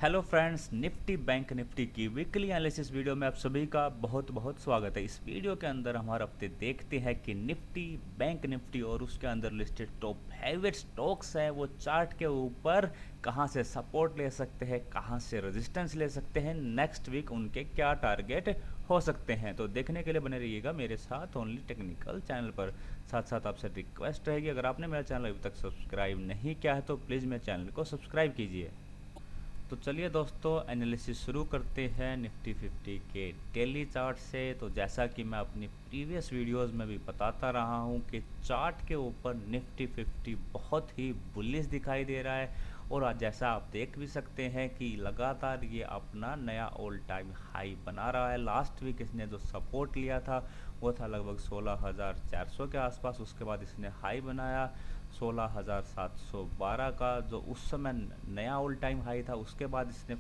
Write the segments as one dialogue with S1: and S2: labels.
S1: Hello friends, Nifty bank Nifty की weekly analysis video में आप सभी का बहुत बहुत स्वागत है। इस वीडियो के अंदर हम हर हफ्ते देखते हैं कि निफ्टी बैंक निफ्टी और उसके अंदर लिस्टेड टॉप हैविट स्टॉक्स है वो चार्ट के ऊपर कहां से सपोर्ट ले सकते हैं, कहां से रेजिस्टेंस ले सकते हैं, नेक्स्ट वीक उनके क्या टारगेट हो सकते हैं। तो देखने के लिए बने रहिएगा मेरे साथ ओनली टेक्निकल चैनल पर। साथ साथ आपसे रिक्वेस्ट रहेगी, अगर आपने मेरा चैनल अभी तक सब्सक्राइब नहीं किया है तो प्लीज़ मेरे चैनल को सब्सक्राइब कीजिए। तो चलिए दोस्तों, एनालिसिस शुरू करते हैं निफ्टी 50 के डेली चार्ट से। तो जैसा कि मैं अपनी प्रीवियस वीडियोस में भी बताता रहा हूं कि चार्ट के ऊपर निफ्टी 50 बहुत ही बुलिश दिखाई दे रहा है और आज जैसा आप देख भी सकते हैं कि लगातार ये अपना नया ऑल टाइम हाई बना रहा है। लास्ट वीक इसने जो सपोर्ट लिया था वो था लगभग 16,400 के आसपास। उसके बाद इसने हाई बनाया 16,712 का, जो उस समय नया ऑल टाइम हाई था। उसके बाद इसने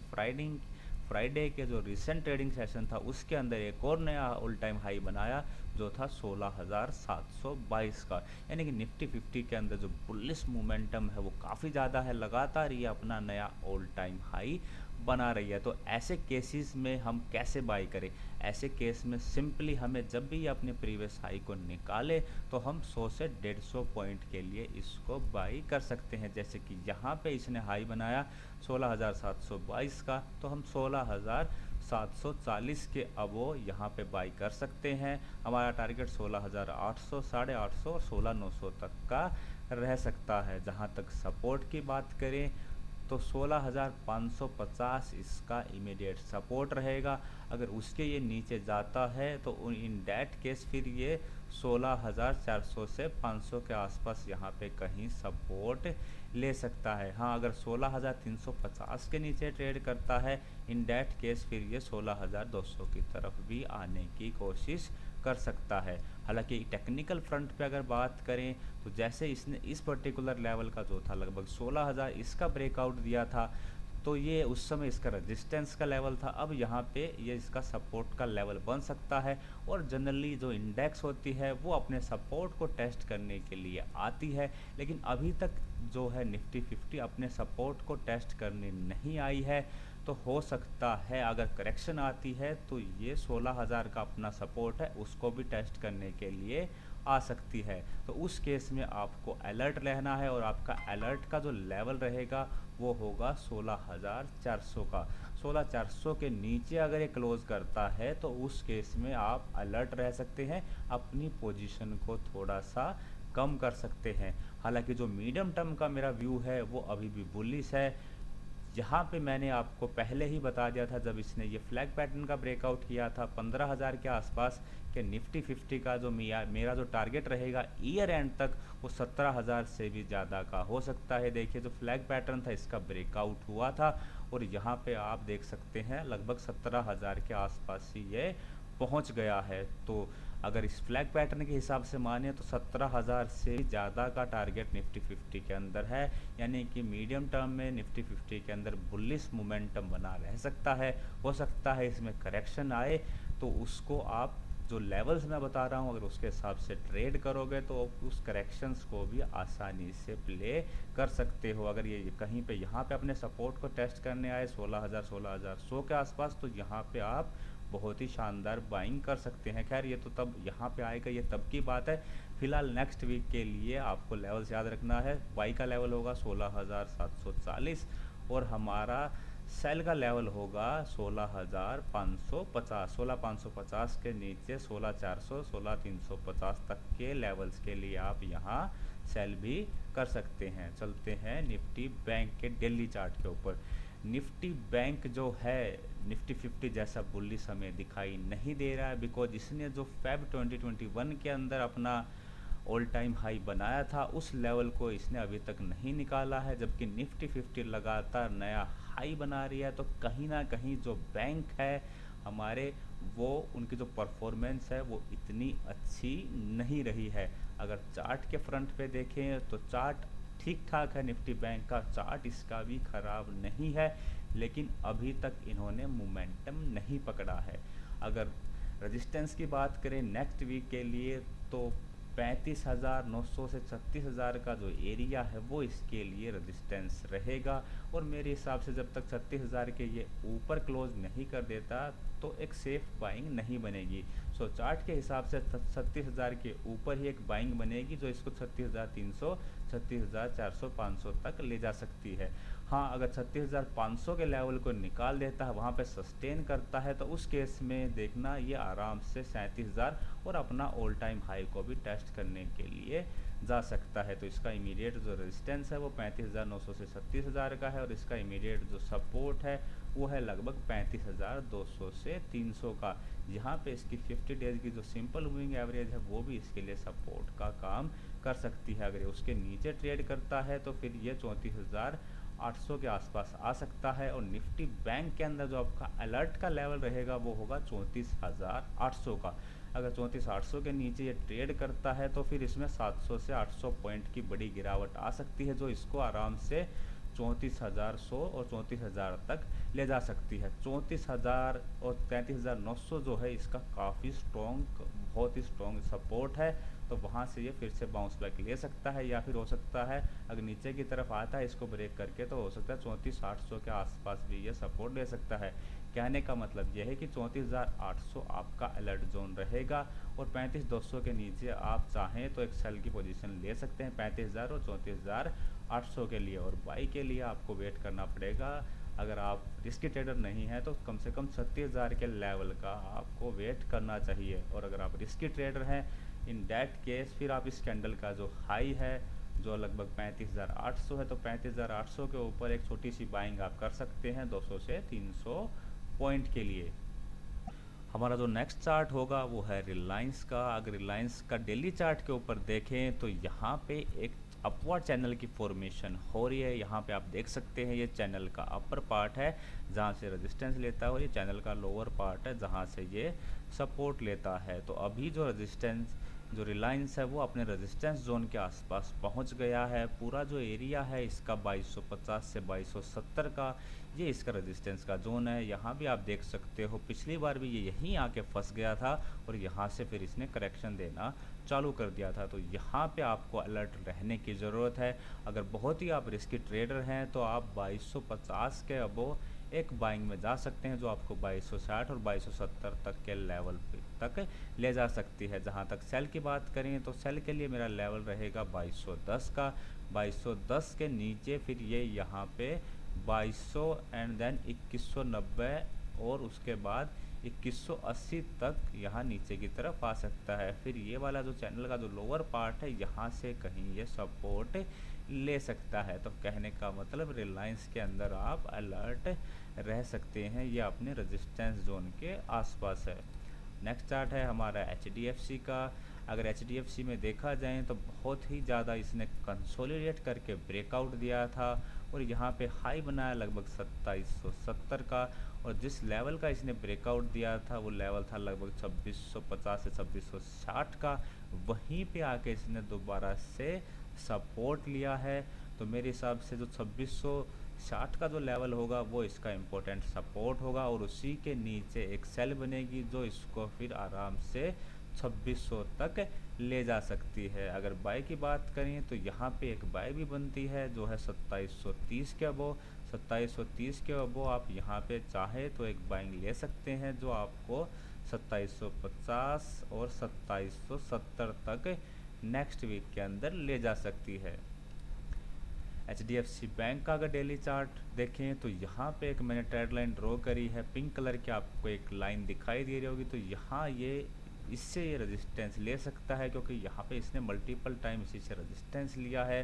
S1: फ्राइडे के जो रिसेंट ट्रेडिंग सेशन था उसके अंदर एक और नया ऑल टाइम हाई बनाया जो था 16,722 का। यानी कि निफ्टी 50 के अंदर जो बुलिश मोमेंटम है वो काफ़ी ज़्यादा है, लगातार ये अपना नया ऑल टाइम हाई बना रही है। तो ऐसे केसेस में हम कैसे बाई करें? ऐसे केस में सिंपली हमें जब भी अपने प्रीवियस हाई को निकाले तो हम 100 से 150 पॉइंट के लिए इसको बाई कर सकते हैं। जैसे कि यहाँ पे इसने हाई बनाया 16,722 का, तो हम 16,740 के अबो यहाँ पे बाई कर सकते हैं। हमारा टारगेट 16,800, 850 और 16,900 तक का रह सकता है। जहाँ तक सपोर्ट की बात करें तो 16,550 इसका इमीडिएट सपोर्ट रहेगा। अगर उसके ये नीचे जाता है तो इन डैट केस फिर ये 16,400 से 500 के आसपास यहाँ पे कहीं सपोर्ट ले सकता है। हाँ, अगर 16,350 के नीचे ट्रेड करता है इन डैट केस फिर ये 16,200 की तरफ भी आने की कोशिश कर सकता है। हालांकि टेक्निकल फ्रंट पे अगर बात करें तो जैसे इसने इस पर्टिकुलर लेवल का जो था लगभग 16,000 इसका ब्रेकआउट दिया था, तो ये उस समय इसका रेजिस्टेंस का लेवल था। अब यहाँ पे ये इसका सपोर्ट का लेवल बन सकता है और जनरली जो इंडेक्स होती है वो अपने सपोर्ट को टेस्ट करने के लिए आती है, लेकिन अभी तक जो है निफ्टी 50 अपने सपोर्ट को टेस्ट करने नहीं आई है। तो हो सकता है अगर करेक्शन आती है तो ये 16,000 का अपना सपोर्ट है उसको भी टेस्ट करने के लिए आ सकती है। तो उस केस में आपको अलर्ट रहना है और आपका अलर्ट का जो लेवल रहेगा वो होगा 16,400 का। 16,400 के नीचे अगर ये क्लोज करता है तो उस केस में आप अलर्ट रह सकते हैं, अपनी पोजीशन को थोड़ा सा कम कर सकते हैं। हालांकि जो मीडियम टर्म का मेरा व्यू है वो अभी भी बुलिश है। यहाँ पे मैंने आपको पहले ही बता दिया था जब इसने ये फ्लैग पैटर्न का ब्रेकआउट किया था 15,000 के आसपास कि निफ्टी 50 का जो मेरा जो टारगेट रहेगा ईयर एंड तक वो 17,000 से भी ज़्यादा का हो सकता है। देखिए जो फ्लैग पैटर्न था इसका ब्रेकआउट हुआ था और यहाँ पे आप देख सकते हैं लगभग 17,000 के आसपास ही ये पहुँच गया है। तो अगर इस फ्लैग पैटर्न के हिसाब से माने तो 17,000 से ज़्यादा का टारगेट निफ्टी 50 के अंदर है। यानी कि मीडियम टर्म में निफ्टी 50 के अंदर बुलिश मोमेंटम बना रह सकता है। हो सकता है इसमें करेक्शन आए तो उसको आप जो लेवल्स मैं बता रहा हूँ अगर उसके हिसाब से ट्रेड करोगे तो उस करेक्शंस को भी आसानी से प्ले कर सकते हो। अगर ये कहीं पे यहाँ पे अपने सपोर्ट को टेस्ट करने आए 16,000 16,100 के आसपास तो यहाँ पे आप बहुत ही शानदार बाइंग कर सकते हैं। खैर ये तो तब यहाँ पे आएगा, ये तब की बात है। फिलहाल नेक्स्ट वीक के लिए आपको लेवल्स याद रखना है। बाई का लेवल होगा 16,740 और हमारा सेल का लेवल होगा 16,550। 16,550 के नीचे 16,400 16,350 तक के लेवल्स के लिए आप यहाँ सेल भी कर सकते हैं। चलते हैं निफ्टी बैंक के डेली चार्ट के ऊपर। निफ्टी बैंक जो है निफ्टी 50 जैसा बुलिश हमें दिखाई नहीं दे रहा है, बिकॉज इसने जो फेब 2021 के अंदर अपना ऑल टाइम हाई बनाया था उस लेवल को इसने अभी तक नहीं निकाला है। जबकि निफ्टी 50 लगातार नया हाई बना रही है तो कहीं ना कहीं जो बैंक है हमारे वो उनकी जो परफॉर्मेंस है वो इतनी अच्छी नहीं रही है। अगर चार्ट के फ्रंट पे देखें तो चार्ट ठीक ठाक है, निफ्टी बैंक का चार्ट इसका भी खराब नहीं है, लेकिन अभी तक इन्होंने मोमेंटम नहीं पकड़ा है। अगर रेजिस्टेंस की बात करें नेक्स्ट वीक के लिए तो 35,900 से 36,000 का जो एरिया है वो इसके लिए रेजिस्टेंस रहेगा। और मेरे हिसाब से जब तक 36,000 के ये ऊपर क्लोज नहीं कर देता तो एक सेफ बाइंग नहीं बनेगी। सो चार्ट के हिसाब से 36,000 के ऊपर ही एक बाइंग बनेगी जो इसको 36,300, 36,400, 500 तक ले जा सकती है। हाँ, अगर 36,500 के लेवल को निकाल देता है, वहाँ पे सस्टेन करता है, तो उस केस में देखना ये आराम से 37,000 और अपना ऑल टाइम हाई को भी टेस्ट करने के लिए जा सकता है। तो इसका इमीडिएट जो रेजिस्टेंस है वो 35,900 से 36,000 का है, और इसका इमीडिएट जो सपोर्ट है वो है लगभग 35,200 से 300 का। यहाँ पे इसकी 50 डेज की जो सिंपल मूविंग एवरेज है वो भी इसके लिए सपोर्ट का काम कर सकती है। अगर ये उसके नीचे ट्रेड करता है तो फिर ये 34,800 के आसपास आ सकता है। और निफ्टी बैंक के अंदर जो आपका अलर्ट का लेवल रहेगा वो होगा 34,800 का। अगर 34,800 के नीचे ये ट्रेड करता है तो फिर इसमें 700 से 800 पॉइंट की बड़ी गिरावट आ सकती है, जो इसको आराम से 34,100 और 34,000 तक ले जा सकती है। 34,000 और 33,900 जो है इसका काफ़ी स्ट्रॉन्ग, बहुत ही स्ट्रॉन्ग सपोर्ट है। तो वहाँ से ये फिर से बाउंस बैक ले सकता है, या फिर हो सकता है अगर नीचे की तरफ आता है इसको ब्रेक करके तो हो सकता है 34,800 के आसपास भी ये सपोर्ट ले सकता है। कहने का मतलब यह है कि 34,800 आपका अलर्ट जोन रहेगा, और 35,200 के नीचे आप चाहें तो एक सेल की पोजीशन ले सकते हैं 35,000 और 34,800 के लिए। और बाई के लिए आपको वेट करना पड़ेगा। अगर आप रिस्की ट्रेडर नहीं हैं तो कम से कम 36,000 के लेवल का आपको वेट करना चाहिए। और अगर आप रिस्की ट्रेडर हैं, इन डैट केस फिर आप इस कैंडल का जो हाई है जो लगभग 35,800 है, तो 35,800 के ऊपर एक छोटी सी बाइंग आप कर सकते हैं 200 से 300 पॉइंट के लिए। हमारा जो नेक्स्ट चार्ट होगा वो है रिलायंस का। अगर रिलायंस का डेली चार्ट के ऊपर देखें तो यहाँ पे एक अपवर्ड चैनल की फॉर्मेशन हो रही है। यहाँ पे आप देख सकते हैं ये चैनल का अपर पार्ट है जहाँ से रेजिस्टेंस लेता है, और ये चैनल का लोअर पार्ट है जहाँ से ये सपोर्ट लेता है। तो अभी जो रेजिस्टेंस जो रिलायंस है वो अपने रेजिस्टेंस जोन के आसपास पहुंच गया है। पूरा जो एरिया है इसका 2250 से 2270 का ये इसका रेजिस्टेंस का जोन है। यहाँ भी आप देख सकते हो पिछली बार भी ये यहीं आके फंस गया था, और यहाँ से फिर इसने करेक्शन देना चालू कर दिया था। तो यहाँ पे आपको अलर्ट रहने की ज़रूरत है। अगर बहुत ही आप रिस्की ट्रेडर हैं तो आप 2250 के अबो एक बाइंग में जा सकते हैं, जो आपको 2260 और 2270 तक के लेवल तक ले जा सकती है। जहां तक सेल की बात करें तो सेल के लिए मेरा लेवल रहेगा 2210 का। 2210 के नीचे फिर ये यहाँ पे 2200 एंड देन 2190 और उसके बाद 2180 तक यहाँ नीचे की तरफ आ सकता है। फिर ये वाला जो चैनल का जो लोअर पार्ट है यहाँ से कहीं ये सपोर्ट ले सकता है। तो कहने का मतलब रिलायंस के अंदर आप अलर्ट रह सकते हैं, ये अपने रेजिस्टेंस जोन के आसपास है। नेक्स्ट चार्ट है हमारा HDFC का। अगर HDFC में देखा जाए तो बहुत ही ज़्यादा इसने कंसोलिडेट करके ब्रेकआउट दिया था, और यहाँ पे हाई बनाया लगभग 2770 का, और जिस लेवल का इसने ब्रेकआउट दिया था वो लेवल था लगभग 2650 से 2660 का। वहीं पे आके इसने दोबारा से सपोर्ट लिया है। तो मेरे हिसाब से जो 2660 का जो लेवल होगा वो इसका इम्पोर्टेंट सपोर्ट होगा, और उसी के नीचे एक सेल बनेगी जो इसको फिर आराम से 2600 तक ले जा सकती है। अगर बाय की बात करें तो यहाँ पे एक बाय भी बनती है जो है 2730 के अबो। 2730 के अबो आप यहाँ पे चाहे तो एक बाइंग ले सकते हैं जो आपको 2750 और 2770 तक नेक्स्ट वीक के अंदर ले जा सकती है। HDFC बैंक का अगर डेली चार्ट देखें तो यहाँ पे एक मैंने ट्रेड लाइन ड्रॉ करी है, पिंक कलर की आपको एक लाइन दिखाई दे रही होगी। तो यहाँ ये इससे ये रेजिस्टेंस ले सकता है, क्योंकि यहाँ पे इसने मल्टीपल टाइम इसी से रेजिस्टेंस लिया है।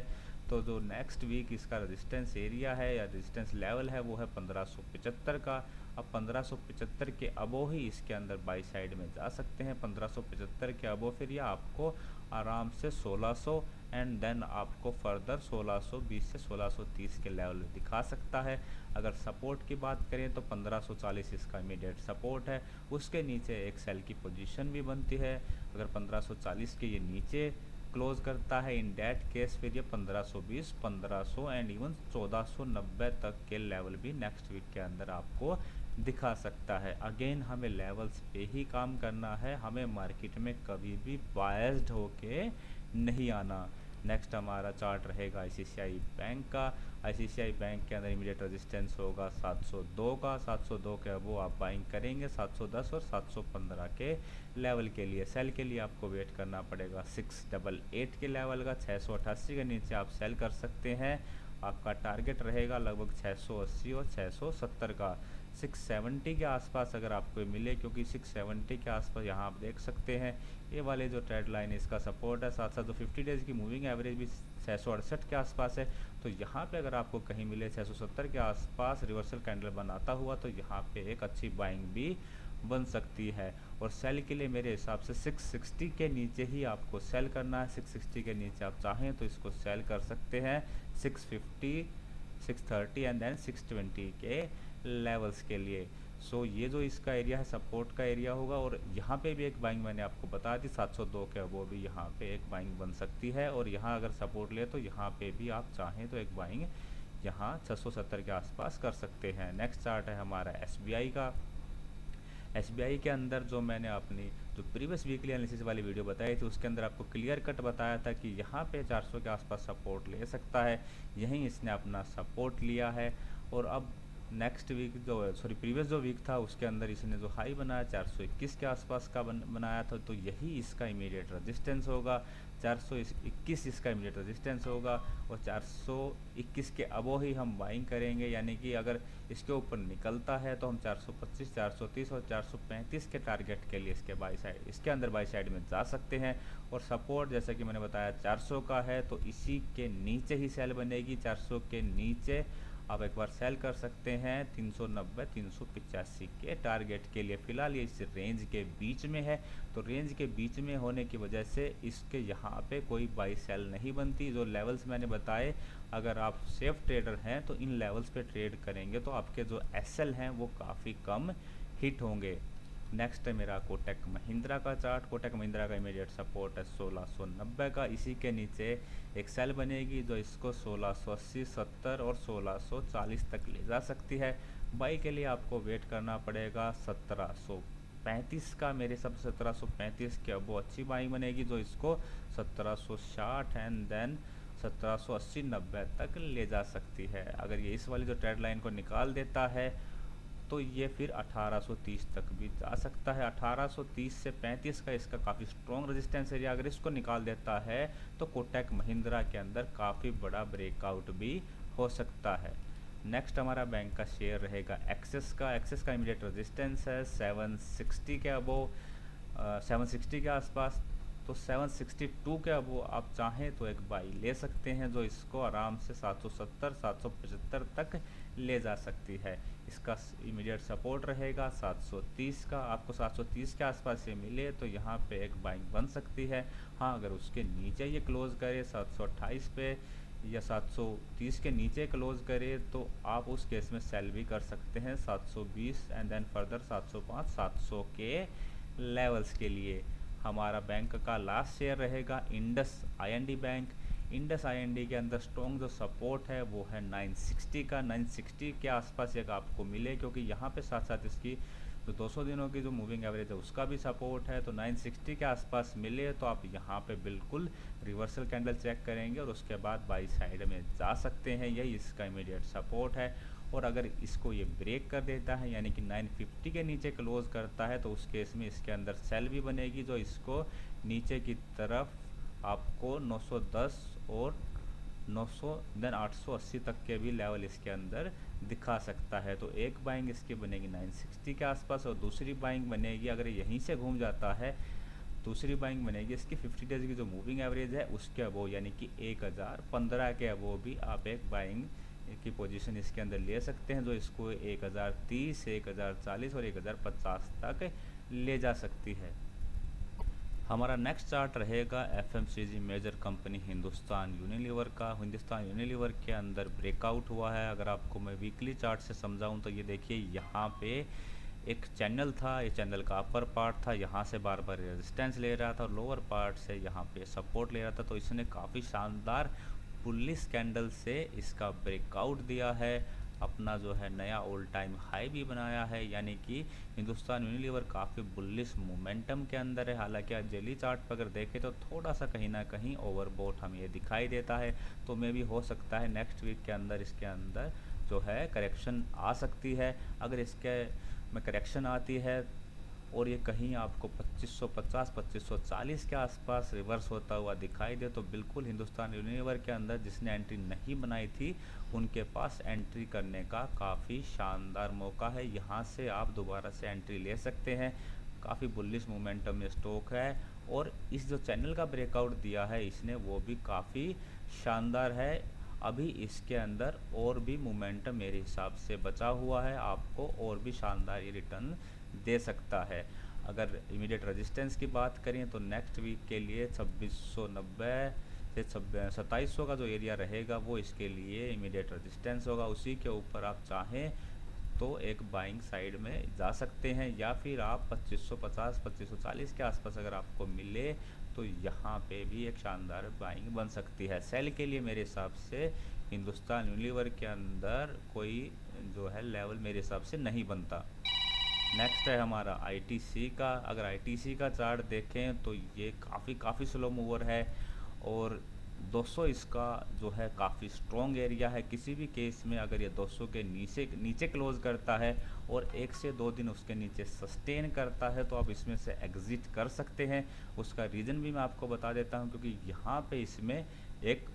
S1: तो जो नेक्स्ट वीक इसका रेजिस्टेंस एरिया है या रेजिस्टेंस लेवल है वो है 1575 का। अब 1575 के अबो ही इसके अंदर बाई साइड में जा सकते हैं। 1575 के अबो फिर यह आपको आराम से 1600 एंड देन आपको फर्दर 1620 से 1630 के लेवल दिखा सकता है। अगर सपोर्ट की बात करें तो 1540 इसका इमीडिएट सपोर्ट है। उसके नीचे एक सेल की पोजीशन भी बनती है। अगर 1540 के ये नीचे क्लोज करता है, इन डैट केस फिर ये 1520, 1500 एंड इवन 1490 तक के लेवल भी नेक्स्ट वीक के अंदर आपको दिखा सकता है। अगेन हमें लेवल्स पे ही काम करना है, हमें मार्केट में कभी भी बायस्ड होके नहीं आना। नेक्स्ट हमारा चार्ट रहेगा आईसीआईसीआई बैंक का। आईसीआईसीआई बैंक के अंदर इमीडिएट रेजिस्टेंस होगा 702 का, 702 के अब वो आप बाइंग करेंगे 710 और 715 के लेवल के लिए। सेल के लिए आपको वेट करना पड़ेगा 688 के लेवल का, 688 के नीचे आप सेल कर सकते हैं। आपका टारगेट रहेगा लगभग 680 और 670 का। 670 के आसपास अगर आपको मिले, क्योंकि 670 के आसपास यहाँ आप देख सकते हैं ये वाले जो ट्रेड लाइन इसका सपोर्ट है, साथ साथ जो 50 डेज़ की मूविंग एवरेज भी 668 के आसपास है। तो यहाँ पे अगर आपको कहीं मिले 670 के आसपास रिवर्सल कैंडल बनाता हुआ, तो यहाँ पे एक अच्छी बाइंग भी बन सकती है। और सेल के लिए मेरे हिसाब से 660 के नीचे ही आपको सेल करना है। 660 के नीचे आप चाहें तो इसको सेल कर सकते हैं 650, 630 एंड देन 620 के लेवल्स के लिए। सो ये जो इसका एरिया है सपोर्ट का एरिया होगा। और यहाँ पे भी एक बाइंग मैंने आपको बता दी 702 के, वो भी यहाँ पे एक बाइंग बन सकती है। और यहाँ अगर सपोर्ट ले तो यहाँ पे भी आप चाहें तो एक बाइंग यहाँ 670 के आसपास कर सकते हैं। नेक्स्ट चार्ट है हमारा एसबीआई का। एसबीआई के अंदर जो मैंने अपनी जो प्रीवियस वीकली एनालिसिस वाली वीडियो बताई थी उसके अंदर आपको क्लियर कट बताया था कि यहाँ पे 400 के आसपास सपोर्ट ले सकता है। यहीं इसने अपना सपोर्ट लिया है। और अब नेक्स्ट वीक जो प्रीवियस जो वीक था उसके अंदर इसने जो हाई बनाया 421 के आसपास का बनाया था, तो यही इसका इमीडिएट रेजिस्टेंस होगा। 421 इसका इमीडिएट रेजिस्टेंस होगा और 421 के अबो ही हम बाइंग करेंगे। यानी कि अगर इसके ऊपर निकलता है तो हम 425, 430 और 435 के टारगेट के लिए इसके अंदर बाई साइड में जा सकते हैं। और सपोर्ट जैसा कि मैंने बताया 400 का है, तो इसी के नीचे ही सेल बनेगी। 400 के नीचे आप एक बार सेल कर सकते हैं 390, 385 के टारगेट के लिए। फिलहाल ये इस रेंज के बीच में है, तो रेंज के बीच में होने की वजह से इसके यहाँ पे कोई बाई सेल नहीं बनती। जो लेवल्स मैंने बताए, अगर आप सेफ ट्रेडर हैं तो इन लेवल्स पे ट्रेड करेंगे तो आपके जो एसएल हैं वो काफ़ी कम हिट होंगे। नेक्स्ट है मेरा कोटक महिंद्रा का चार्ट। कोटक महिंद्रा का इमीडिएट सपोर्ट है 1690 का। इसी के नीचे एक सेल बनेगी जो इसको 1680, 70 और 1640 तक ले जा सकती है। बाई के लिए आपको वेट करना पड़ेगा 1735 का। मेरे सब 1735 के अब वो अच्छी बाई बनेगी जो इसको 1760 एंड देन 1780, 90 तक ले जा सकती है। अगर ये इस वाली जो ट्रेड लाइन को निकाल देता है तो ये फिर 1830 तक भी जा सकता है। 1830 से 35 का इसका काफ़ी स्ट्रॉन्ग रेजिस्टेंस एरिया, अगर इसको निकाल देता है तो कोटक महिंद्रा के अंदर काफ़ी बड़ा ब्रेकआउट भी हो सकता है। नेक्स्ट हमारा बैंक का शेयर रहेगा एक्सिस का। एक्सिस का इमीडिएट रेजिस्टेंस है 760 के अबो, 760 के आसपास। तो 762 के अबो आप चाहें तो एक बाई ले सकते हैं जो इसको आराम से 770, 775 तक ले जा सकती है। इसका इमीडिएट सपोर्ट रहेगा 730 का। आपको 730 के आसपास ये मिले तो यहाँ पे एक बाइंग बन सकती है। हाँ, अगर उसके नीचे ये क्लोज करे 728 पे या 730 के नीचे क्लोज करे तो आप उस केस में सेल भी कर सकते हैं 720 एंड देन फर्दर 705, 700 के लेवल्स के लिए। हमारा बैंक का लास्ट शेयर रहेगा Indus IND bank. Indus IND के अंदर स्ट्रॉन्ग जो सपोर्ट है वो है 960 का। 960 के आसपास एक आपको मिले, क्योंकि यहाँ पे साथ साथ इसकी जो 200 दिनों की जो मूविंग एवरेज है उसका भी सपोर्ट है। तो 960 के आसपास मिले तो आप यहाँ पे बिल्कुल रिवर्सल कैंडल चेक करेंगे और उसके बाद बाई साइड में जा सकते हैं। यही इसका इमीडिएट सपोर्ट है। और अगर इसको ये ब्रेक कर देता है यानी कि 950 के नीचे क्लोज करता है तो उस केस में इसके अंदर सेल भी बनेगी जो इसको नीचे की तरफ आपको 910 और 900 देन 880 तक के भी लेवल इसके अंदर दिखा सकता है। तो एक बाइंग इसकी बनेगी 960 के आसपास और दूसरी बाइंग बनेगी, अगर यहीं से घूम जाता है दूसरी बाइंग बनेगी इसकी 50 डेज़ की जो मूविंग एवरेज है उसके अबो यानी कि 1015 के अबो भी आप एक बाइंग की पोजीशन इसके अंदर ले सकते हैं जो इसको 1030, 1040 और 1050 तक ले जा सकती है। हमारा नेक्स्ट चार्ट रहेगा FMCG major company Hindustan Unilever का। हिंदुस्तान यूनिलीवर के अंदर ब्रेकआउट हुआ है। अगर आपको मैं वीकली चार्ट से समझाऊं तो ये देखिए यहाँ पे एक चैनल था, ये चैनल का अपर पार्ट था, यहाँ से बार बार रेजिस्टेंस ले रहा था और लोअर पार्ट से यहाँ पे सपोर्ट ले रहा था। तो इसने काफ़ी शानदार बुलिश कैंडल से इसका ब्रेकआउट दिया है, अपना जो है नया ऑल टाइम हाई भी बनाया है। यानी कि हिंदुस्तान यूनिलीवर काफ़ी बुलिश मोमेंटम के अंदर है। हालांकि आज डेली चार्ट पर अगर देखें तो थोड़ा सा कहीं ना कहीं ओवरबॉट हमें ये दिखाई देता है। तो मे भी हो सकता है नेक्स्ट वीक के अंदर इसके अंदर जो है करेक्शन आ सकती है। अगर इसके में करेक्शन आती है और ये कहीं आपको 2550 2540 के आसपास रिवर्स होता हुआ दिखाई दे, तो बिल्कुल हिंदुस्तान यूनिलीवर के अंदर जिसने एंट्री नहीं बनाई थी उनके पास एंट्री करने का काफ़ी शानदार मौका है। यहाँ से आप दोबारा से एंट्री ले सकते हैं। काफ़ी बुलिश मोमेंटम में स्टॉक है और इस जो चैनल का ब्रेकआउट दिया है इसने, वो भी काफ़ी शानदार है। अभी इसके अंदर और भी मोमेंटम मेरे हिसाब से बचा हुआ है, आपको और भी शानदार ये रिटर्न दे सकता है। अगर इमीडिएट रेजिस्टेंस की बात करें तो नेक्स्ट वीक के लिए 2690 से 2700 का जो एरिया रहेगा वो इसके लिए इमीडिएट रेजिस्टेंस होगा। उसी के ऊपर आप चाहें तो एक बाइंग साइड में जा सकते हैं, या फिर आप 2550 2540 के आसपास अगर आपको मिले तो यहाँ पे भी एक शानदार बाइंग बन सकती है। सेल के लिए मेरे हिसाब से हिंदुस्तान यूनिलीवर के अंदर कोई जो है लेवल मेरे हिसाब से नहीं बनता। नेक्स्ट है हमारा आईटीसी का। अगर आईटीसी का चार्ट देखें तो ये काफ़ी स्लो मूवर है और 200 इसका जो है काफ़ी स्ट्रॉन्ग एरिया है। किसी भी केस में अगर ये 200 के नीचे क्लोज करता है और 1 से 2 दिन उसके नीचे सस्टेन करता है तो आप इसमें से एग्ज़िट कर सकते हैं। उसका रीज़न भी मैं आपको बता देता हूँ, क्योंकि यहाँ पे इसमें एक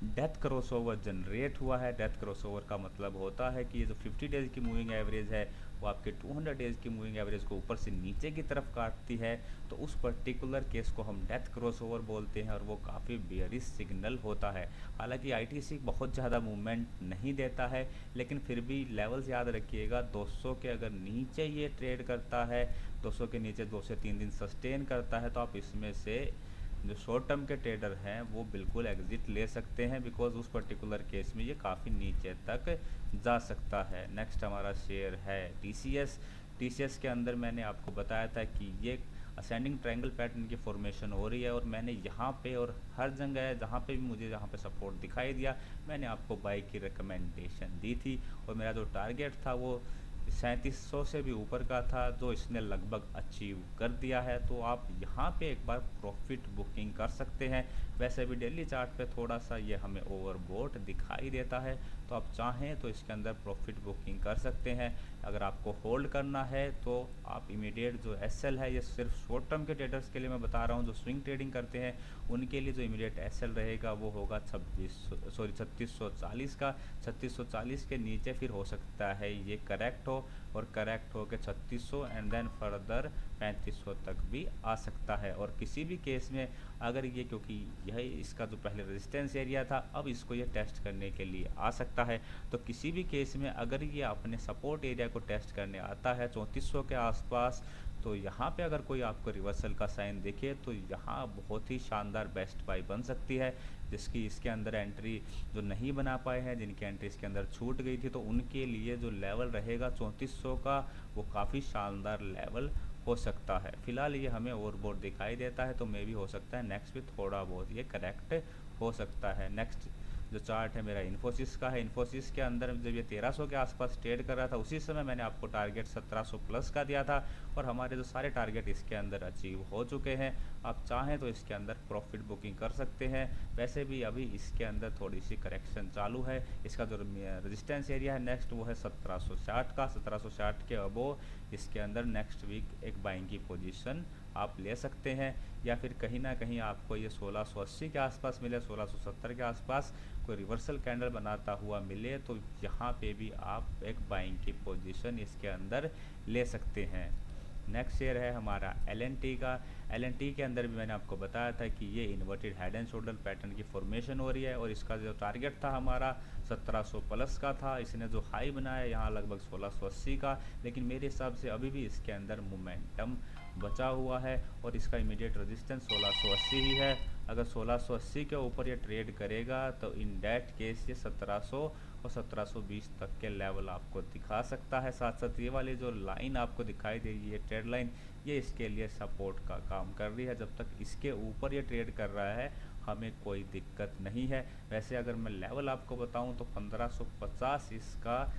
S1: डेथ क्रॉसओवर जनरेट हुआ है। डेथ क्रॉसओवर का मतलब होता है कि ये जो 50 डेज़ की मूविंग एवरेज है वो आपके 200 डेज़ की मूविंग एवरेज को ऊपर से नीचे की तरफ काटती है। तो उस पर्टिकुलर केस को हम डेथ क्रॉसओवर बोलते हैं और वो काफ़ी बेयरिश सिग्नल होता है। हालांकि आईटीसी बहुत ज़्यादा मूवमेंट नहीं देता है, लेकिन फिर भी लेवल्स याद रखिएगा। 200 के अगर नीचे ये ट्रेड करता है, 200 के नीचे 2 से 3 दिन सस्टेन करता है, तो आप इसमें से जो शॉर्ट टर्म के ट्रेडर हैं वो बिल्कुल एग्जिट ले सकते हैं, बिकॉज उस पर्टिकुलर केस में ये काफ़ी नीचे तक जा सकता है। नेक्स्ट हमारा शेयर है टीसीएस। टीसीएस के अंदर मैंने आपको बताया था कि ये असेंडिंग ट्रायंगल पैटर्न की फॉर्मेशन हो रही है और मैंने यहाँ पे और हर जगह जहाँ पे भी मुझे जहाँ पे सपोर्ट दिखाई दिया मैंने आपको बाई की रिकमेंडेशन दी थी। और मेरा जो टारगेट था वो 3700 से भी ऊपर का था, जो इसने लगभग अचीव कर दिया है। तो आप यहाँ पे एक बार प्रॉफिट बुकिंग कर सकते हैं। वैसे भी डेली चार्ट पे थोड़ा सा ये हमें ओवरबोट दिखाई देता है, तो आप चाहें तो इसके अंदर प्रॉफिट बुकिंग कर सकते हैं। अगर आपको होल्ड करना है तो आप इमीडिएट जो एसएल है, ये सिर्फ शॉर्ट टर्म के ट्रेडर्स के लिए मैं बता रहा हूँ, जो स्विंग ट्रेडिंग करते हैं उनके लिए जो इमीडिएट एसएल रहेगा वो होगा 3640 का। 3640 के नीचे फिर हो सकता है ये करेक्ट हो और करेक्ट हो के 3600 एंड देन फर्दर 3500 तक भी आ सकता है। और किसी भी केस में अगर ये, क्योंकि यह इसका जो पहले रेजिस्टेंस एरिया था अब इसको ये टेस्ट करने के लिए आ सकता है, तो किसी भी केस में अगर ये अपने सपोर्ट एरिया को टेस्ट करने आता है 3400 के आसपास, तो यहाँ पे अगर कोई आपको रिवर्सल का साइन दिखे तो यहाँ बहुत ही शानदार बेस्ट बाई बन सकती है। जिसकी इसके अंदर एंट्री जो नहीं बना पाए हैं, जिनकी एंट्री इसके अंदर छूट गई थी, तो उनके लिए जो लेवल रहेगा 3400 का वो काफ़ी शानदार लेवल हो सकता है। फिलहाल ये हमें ओवरबोट दिखाई देता है, तो मे भी हो सकता है नेक्स्ट भी थोड़ा बहुत ये करेक्ट हो सकता है। नेक्स्ट जो चार्ट है मेरा इन्फोसिस का है। इन्फोसिस के अंदर जब ये 1300 के आसपास ट्रेड कर रहा था उसी समय मैंने आपको टारगेट 1700 प्लस का दिया था और हमारे जो सारे टारगेट इसके अंदर अचीव हो चुके हैं। आप चाहें तो इसके अंदर प्रॉफिट बुकिंग कर सकते हैं। वैसे भी अभी इसके अंदर थोड़ी सी करेक्शन चालू है। इसका जो रेजिस्टेंस एरिया है नेक्स्ट वो है 1760 का। 1760 के अबो इसके अंदर नेक्स्ट वीक एक बाइंग की पोजीशन आप ले सकते हैं, या फिर कहीं ना कहीं आपको ये 1680 के आसपास मिले, 1670 के आसपास कोई रिवर्सल कैंडल बनाता हुआ मिले, तो यहाँ पे भी आप एक बाइंग की पोजीशन इसके अंदर ले सकते हैं। नेक्स्ट शेयर है हमारा एलएनटी का। एलएनटी के अंदर भी मैंने आपको बताया था कि ये inverted head and shoulder pattern की फॉर्मेशन हो रही है और इसका जो टारगेट था हमारा 1700 प्लस का था। इसने जो हाई बनाया यहाँ लगभग 1680 का, लेकिन मेरे हिसाब से अभी भी इसके अंदर मोमेंटम बचा हुआ है और इसका इमीडिएट रेजिस्टेंस 1680 ही है। अगर 1680 के ऊपर ये ट्रेड करेगा तो इन डैट केस ये 1700 और 1720 तक के लेवल आपको दिखा सकता है। साथ साथ ये वाली जो लाइन आपको दिखाई दे रही है ट्रेड लाइन, ये इसके लिए सपोर्ट का काम कर रही है। जब तक इसके ऊपर ये ट्रेड कर रहा है हमें कोई दिक्कत नहीं है। वैसे अगर मैं लेवल आपको बताऊं तो 1550 इसका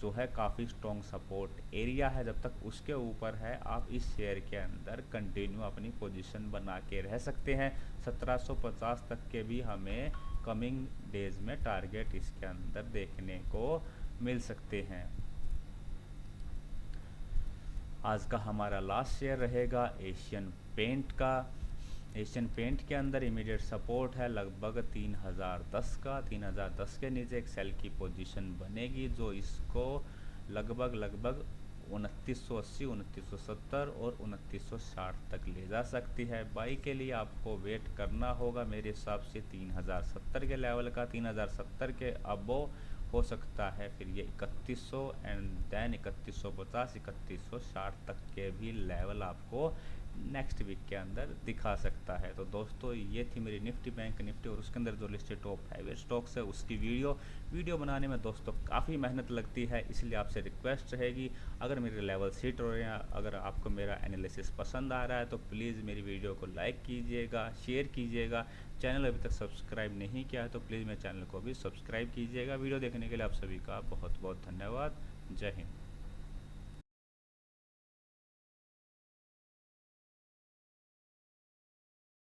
S1: जो है काफ़ी स्ट्रॉन्ग सपोर्ट एरिया है। जब तक उसके ऊपर है आप इस शेयर के अंदर कंटिन्यू अपनी पोजीशन बना के रह सकते हैं। 1750 तक के भी हमें कमिंग डेज में टारगेट इसके अंदर देखने को मिल सकते हैं। आज का हमारा लास्ट शेयर रहेगा एशियन पेंट का। एशियन पेंट के अंदर इमीडिएट सपोर्ट है लगभग 3010 का। 3010 के नीचे एक सेल की पोजीशन बनेगी जो इसको लगभग 2980, 2970 और 2960 तक ले जा सकती है। बाई के लिए आपको वेट करना होगा मेरे हिसाब से 3070 के लेवल का। 3070 के अबो हो सकता है फिर ये 3100 एंड देन 3150, 3160 तक के भी लेवल आपको नेक्स्ट वीक के अंदर दिखा सकता है। तो दोस्तों ये थी मेरी निफ्टी बैंक निफ्टी और उसके अंदर जो लिस्टेड टॉप 5 स्टॉक्स है उसकी वीडियो बनाने में दोस्तों काफ़ी मेहनत लगती है, इसलिए आपसे रिक्वेस्ट रहेगी अगर मेरे लेवल हिट हो रहे हैं, अगर आपको मेरा एनालिसिस पसंद आ रहा है तो प्लीज़ मेरी वीडियो को लाइक कीजिएगा, शेयर कीजिएगा। चैनल अभी तक सब्सक्राइब नहीं किया है तो प्लीज़ मेरे चैनल को भी सब्सक्राइब कीजिएगा। वीडियो देखने के लिए आप सभी का बहुत बहुत धन्यवाद। जय हिंद।